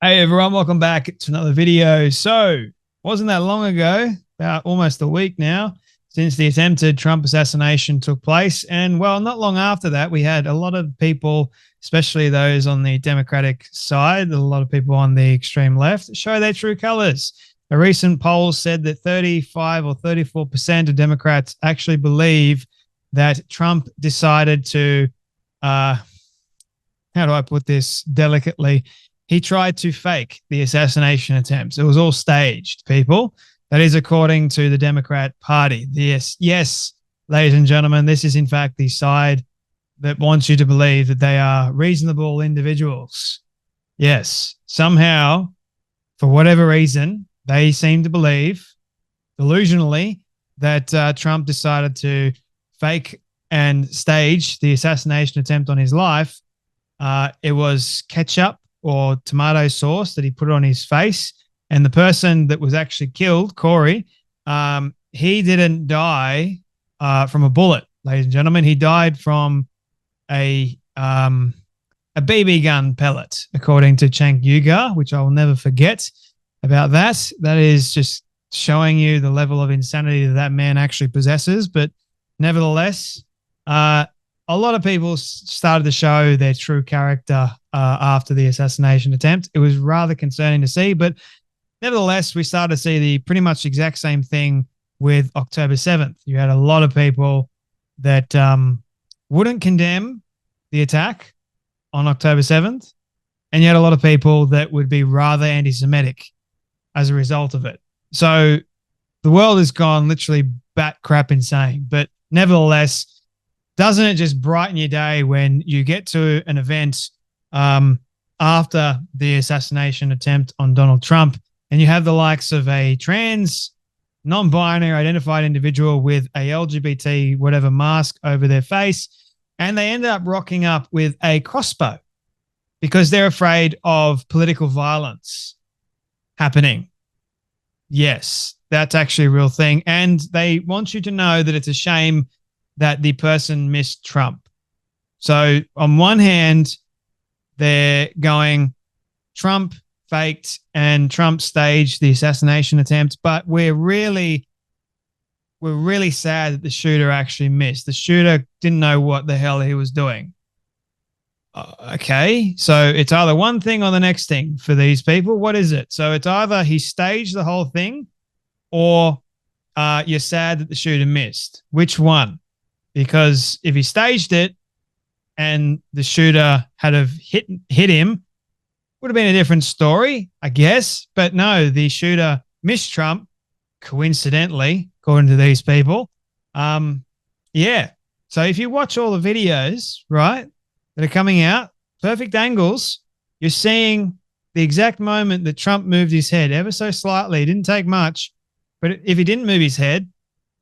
Hey everyone, welcome back to another video. So, wasn't that long ago, about almost a week now, since the attempted Trump assassination took place. And well, not long after that, we had a lot of people, especially those on the Democratic side, a lot of people on the extreme left, show their true colors. A recent poll said that 35 or 34% of Democrats actually believe that Trump decided to, how do I put this delicately? He tried to fake the assassination attempts. It was all staged, people. That is according to the Democrat Party. Yes, ladies and gentlemen, this is in fact the side that wants you to believe that they are reasonable individuals. Yes, somehow, for whatever reason, they seem to believe, delusionally, that Trump decided to fake and stage the assassination attempt on his life. It was ketchup or tomato sauce that he put on his face. And the person that was actually killed, Corey, he didn't die from a bullet, ladies and gentlemen. He died from a BB gun pellet, according to Cenk Uygur, which I will never forget about that. That is just showing you the level of insanity that man actually possesses. But nevertheless, a lot of people started to show their true character after the assassination attempt. It was rather concerning to see, but nevertheless, we started to see the pretty much exact same thing with October 7th. You had a lot of people that wouldn't condemn the attack on October 7th, and you had a lot of people that would be rather anti-Semitic as a result of it. So the world has gone literally bat crap insane, but nevertheless, doesn't it just brighten your day when you get to an event after the assassination attempt on Donald Trump and you have the likes of a trans, non-binary identified individual with a LGBT whatever mask over their face, and they end up rocking up with a crossbow because they're afraid of political violence happening. Yes, that's actually a real thing. And they want you to know that it's a shame that the person missed Trump. So on one hand, they're going, Trump faked and Trump staged the assassination attempt, but we're really sad that the shooter actually missed. The shooter didn't know what the hell he was doing. Okay, so it's either one thing or the next thing for these people. What is it? So it's either he staged the whole thing or you're sad that the shooter missed. Which one? Because if he staged it and the shooter had have hit him, would have been a different story, I guess. But no, the shooter missed Trump, coincidentally, according to these people. Yeah. So if you watch all the videos, right, that are coming out, perfect angles, you're seeing the exact moment that Trump moved his head ever so slightly. It didn't take much, but if he didn't move his head,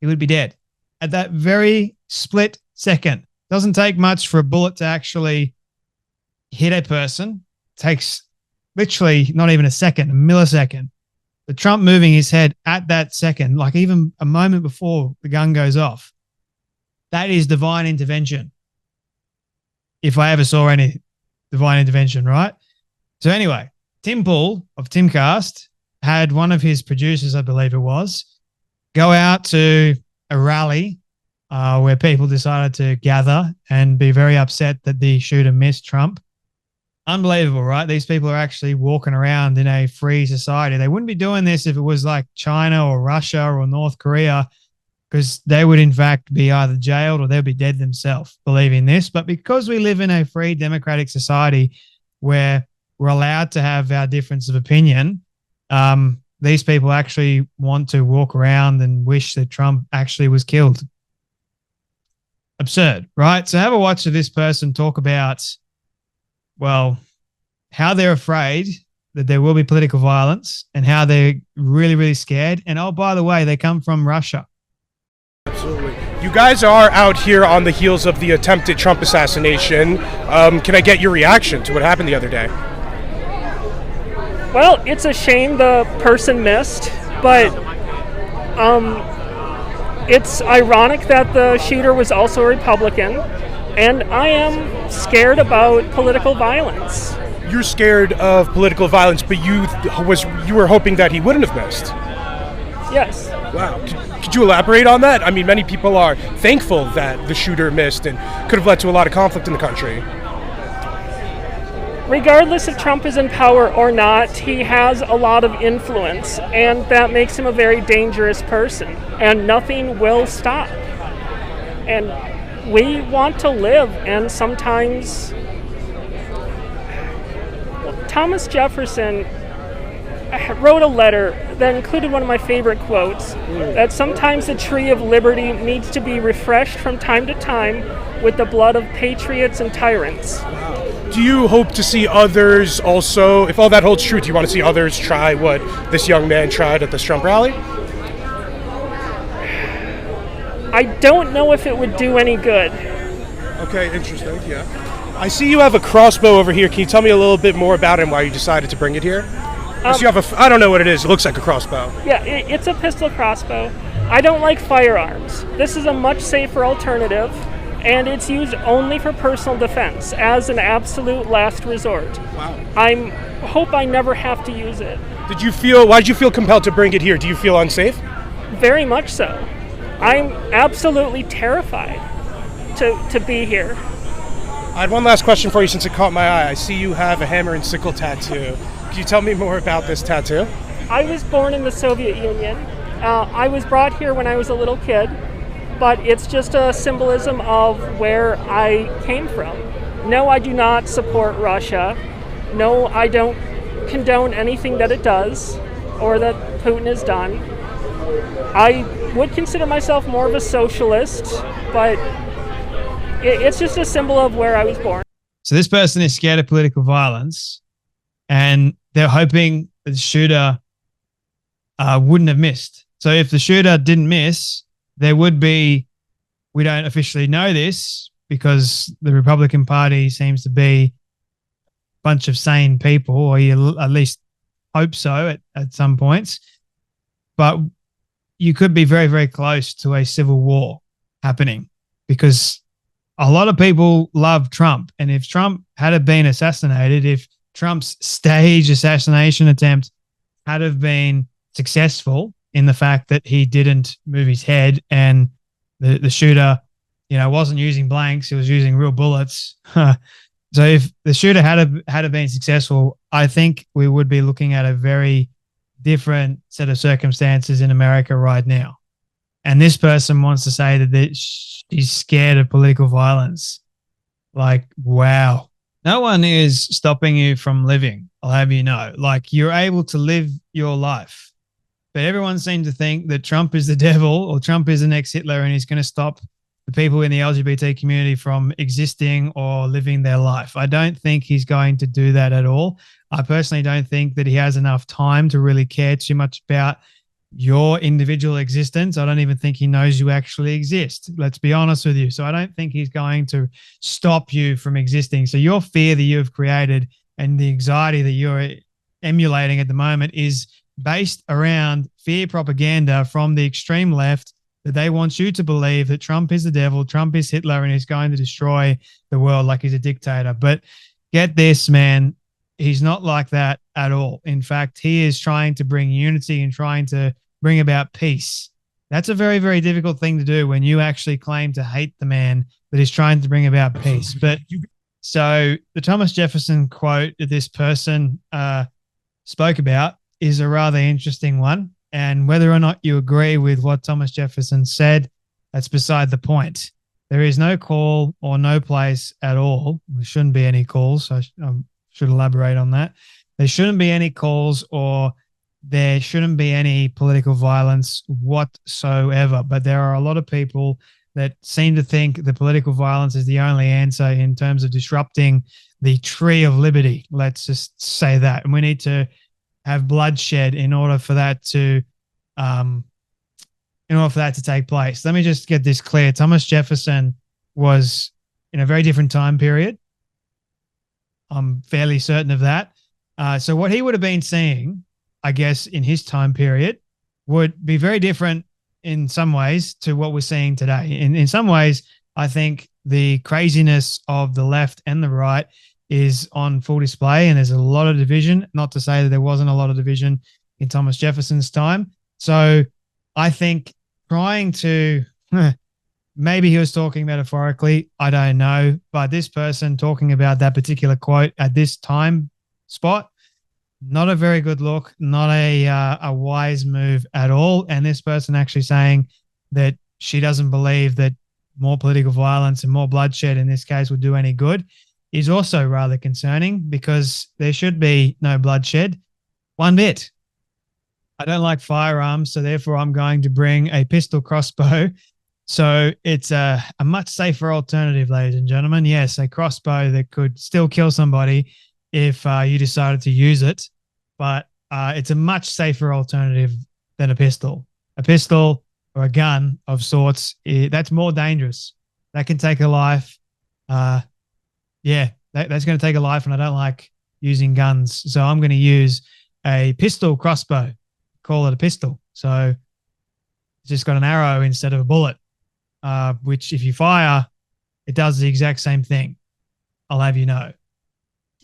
he would be dead at that very split second. Doesn't take much for a bullet to actually hit a person. It takes literally not even a second, a millisecond. But Trump moving his head at that second, like even a moment before the gun goes off, that is divine intervention. If I ever saw any divine intervention, right? So anyway, Tim Pool of Timcast had one of his producers, I believe it was, go out to a rally where people decided to gather and be very upset that the shooter missed Trump. Unbelievable, right? These people are actually walking around in a free society. They wouldn't be doing this if it was like China or Russia or North Korea, because they would in fact be either jailed or they'd be dead themselves believing this. But because we live in a free democratic society where we're allowed to have our difference of opinion, these people actually want to walk around and wish that Trump actually was killed. Absurd, right? So have a watch of this person talk about, well, how they're afraid that there will be political violence and how they're really, really scared. And oh, by the way, they come from Russia. Absolutely. You guys are out here on the heels of the attempted Trump assassination. Can I get your reaction to what happened the other day? Well, it's a shame the person missed, but it's ironic that the shooter was also a Republican, and I am scared about political violence. you're scared of political violence, but you were hoping that he wouldn't have missed. Yes. Wow. Could you elaborate on that? I mean, many people are thankful that the shooter missed and could have led to a lot of conflict in the country. Regardless if Trump is in power or not, he has a lot of influence, and that makes him a very dangerous person, and nothing will stop. And we want to live, and sometimes Thomas Jefferson wrote a letter that included one of my favorite quotes, that sometimes the tree of liberty needs to be refreshed from time to time with the blood of patriots and tyrants. Do you hope to see others also, if all that holds true, do you want to see others try what this young man tried at this Trump rally? I don't know if it would do any good. Okay, interesting, yeah. I see you have a crossbow over here. Can you tell me a little bit more about it and why you decided to bring it here? You have I don't know what it is. It looks like a crossbow. Yeah, it's a pistol crossbow. I don't like firearms. This is a much safer alternative, and it's used only for personal defense as an absolute last resort. Wow. I hope I never have to use it. Why did you feel compelled to bring it here? Do you feel unsafe? Very much so. I'm absolutely terrified to be here. I had one last question for you since it caught my eye. I see you have a hammer and sickle tattoo. Can you tell me more about this tattoo? I was born in the Soviet Union. I was brought here when I was a little kid, but it's just a symbolism of where I came from. No, I do not support Russia. No, I don't condone anything that it does or that Putin has done. I would consider myself more of a socialist, but it's just a symbol of where I was born. So this person is scared of political violence, and they're hoping the shooter wouldn't have missed. So if the shooter didn't miss, there would be, we don't officially know this because the Republican Party seems to be a bunch of sane people, or you at least hope so at some points. But you could be very, very close to a civil war happening because a lot of people love Trump. And if Trump had been assassinated, if Trump's staged assassination attempt had have been successful in the fact that he didn't move his head and the shooter, wasn't using blanks, he was using real bullets. So if the shooter had have been successful, I think we would be looking at a very different set of circumstances in America right now. And this person wants to say that she's scared of political violence. Like, wow. No one is stopping you from living, I'll have you know. Like, you're able to live your life. But everyone seems to think that Trump is the devil or Trump is the next Hitler and he's going to stop the people in the LGBT community from existing or living their life. I don't think he's going to do that at all. I personally don't think that he has enough time to really care too much about your individual existence. I don't even think he knows you actually exist. Let's be honest with you. So I don't think he's going to stop you from existing. So your fear that you have created and the anxiety that you're emulating at the moment is based around fear propaganda from the extreme left, that they want you to believe that Trump is the devil, Trump is Hitler, and he's going to destroy the world like he's a dictator. But get this, man, he's not like that at all. In fact, he is trying to bring unity and trying to bring about peace. That's a very, very difficult thing to do when you actually claim to hate the man that is trying to bring about peace. But so the Thomas Jefferson quote that this person spoke about is a rather interesting one. And whether or not you agree with what Thomas Jefferson said, that's beside the point. There is no call or no place at all. There shouldn't be any calls. So I should elaborate on that. There shouldn't be any calls or there shouldn't be any political violence whatsoever. But there are a lot of people that seem to think the political violence is the only answer in terms of disrupting the tree of liberty. Let's just say that. And we need to have bloodshed in order for that to take place. Let me just get this clear. Thomas Jefferson was in a very different time period. I'm fairly certain of that. So what he would have been seeing, I guess, in his time period would be very different in some ways to what we're seeing today. In some ways, I think the craziness of the left and the right is on full display, and there's a lot of division. Not to say that there wasn't a lot of division in Thomas Jefferson's time. So I think trying to, maybe he was talking metaphorically, I don't know, but this person talking about that particular quote at this time spot, not a very good look, not a wise move at all. And this person actually saying that she doesn't believe that more political violence and more bloodshed in this case would do any good is also rather concerning, because there should be no bloodshed one bit. I don't like firearms, so therefore I'm going to bring a pistol crossbow. So it's a much safer alternative, ladies and gentlemen. Yes, a crossbow that could still kill somebody if you decided to use it, but it's a much safer alternative than a pistol. A pistol or a gun of sorts, that's more dangerous. That can take a life. That's going to take a life, and I don't like using guns. So I'm going to use a pistol crossbow. Call it a pistol. So it's just got an arrow instead of a bullet, which if you fire, it does the exact same thing. I'll have you know.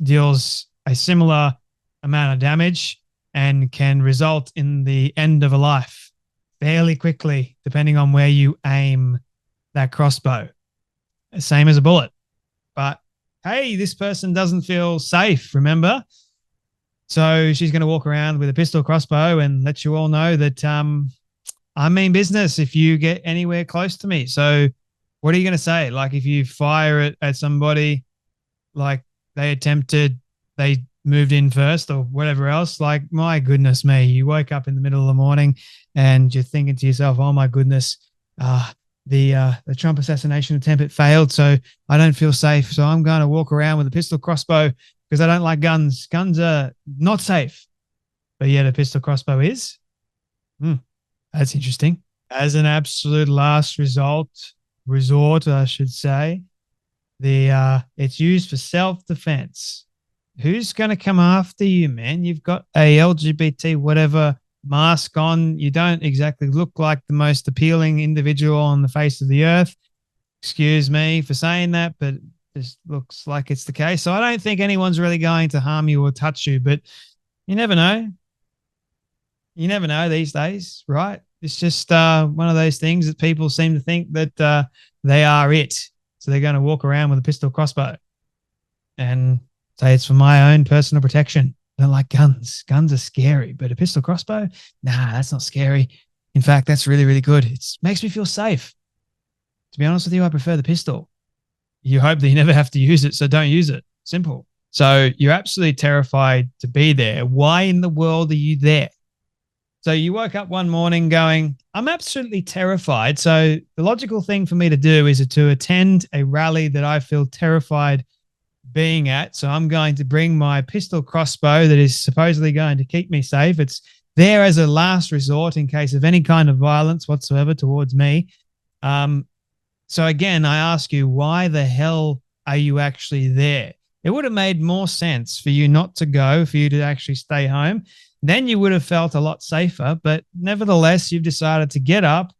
Deals a similar amount of damage and can result in the end of a life fairly quickly, depending on where you aim that crossbow. Same as a bullet. But hey, this person doesn't feel safe, remember? So she's going to walk around with a pistol crossbow and let you all know that I mean business if you get anywhere close to me. So what are you going to say? Like if you fire it at somebody, like they moved in first or whatever else, like my goodness me, you woke up in the middle of the morning and you're thinking to yourself, oh my goodness, the Trump assassination attempt, it failed. So I don't feel safe. So I'm going to walk around with a pistol crossbow because I don't like guns. Guns are not safe, but yet a pistol crossbow is. That's interesting. As an absolute last resort, I should say, it's used for self-defense. Who's going to come after you, man? You've got a LGBT whatever mask on. You don't exactly look like the most appealing individual on the face of the earth. Excuse me for saying that, but this looks like it's the case. So I don't think anyone's really going to harm you or touch you, but you never know. You never know these days, right? It's just one of those things that people seem to think that they are it. So they're going to walk around with a pistol crossbow and say it's for my own personal protection. I don't like guns. Guns are scary, but a pistol crossbow? Nah, that's not scary. In fact, that's really, really good. It makes me feel safe. To be honest with you, I prefer the pistol. You hope that you never have to use it, so don't use it. Simple. So you're absolutely terrified to be there. Why in the world are you there? So you woke up one morning going, I'm absolutely terrified. So the logical thing for me to do is to attend a rally that I feel terrified being at. So I'm going to bring my pistol crossbow that is supposedly going to keep me safe. It's there as a last resort in case of any kind of violence whatsoever towards me. So again, I ask you, why the hell are you actually there? It would have made more sense for you not to go, for you to actually stay home. Then you would have felt a lot safer. But nevertheless, you've decided to get up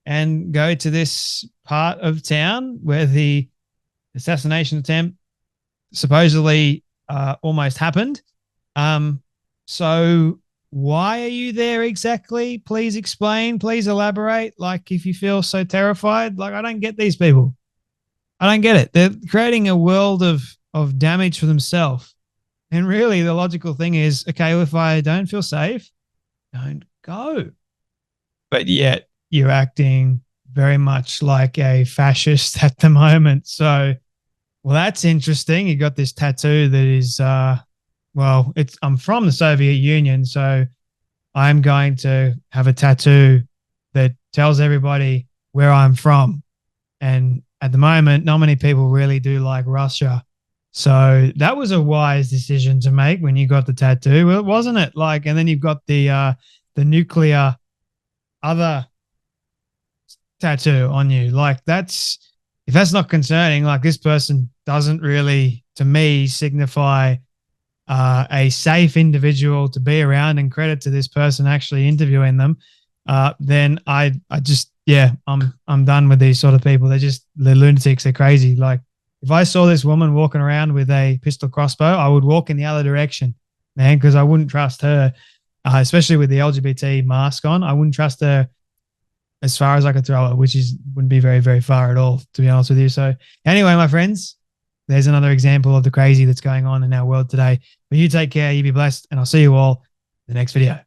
and go to this part of town where the assassination attempt supposedly almost happened. So why are you there exactly? Please explain. Please elaborate. Like, if you feel so terrified, like, I don't get these people. I don't get it. They're creating a world of damage for themselves. And really the logical thing is, okay, well, if I don't feel safe, don't go. But yet you're acting very much like a fascist at the moment. So, well, that's interesting. You got this tattoo that is, I'm from the Soviet Union, so I'm going to have a tattoo that tells everybody where I'm from. And at the moment, not many people really do like Russia. So that was a wise decision to make when you got the tattoo, well, wasn't it? Like, and then you've got the nuclear other tattoo on you. Like, if that's not concerning, like, this person doesn't really, to me, signify a safe individual to be around, and credit to this person actually interviewing them, then I'm done with these sort of people. They're lunatics. They're crazy. Like, if I saw this woman walking around with a pistol crossbow, I would walk in the other direction, man, because I wouldn't trust her, especially with the LGBT mask on. I wouldn't trust her as far as I could throw it, wouldn't be very, very far at all, to be honest with you. So anyway, my friends, there's another example of the crazy that's going on in our world today. But you take care, you be blessed, and I'll see you all in the next video.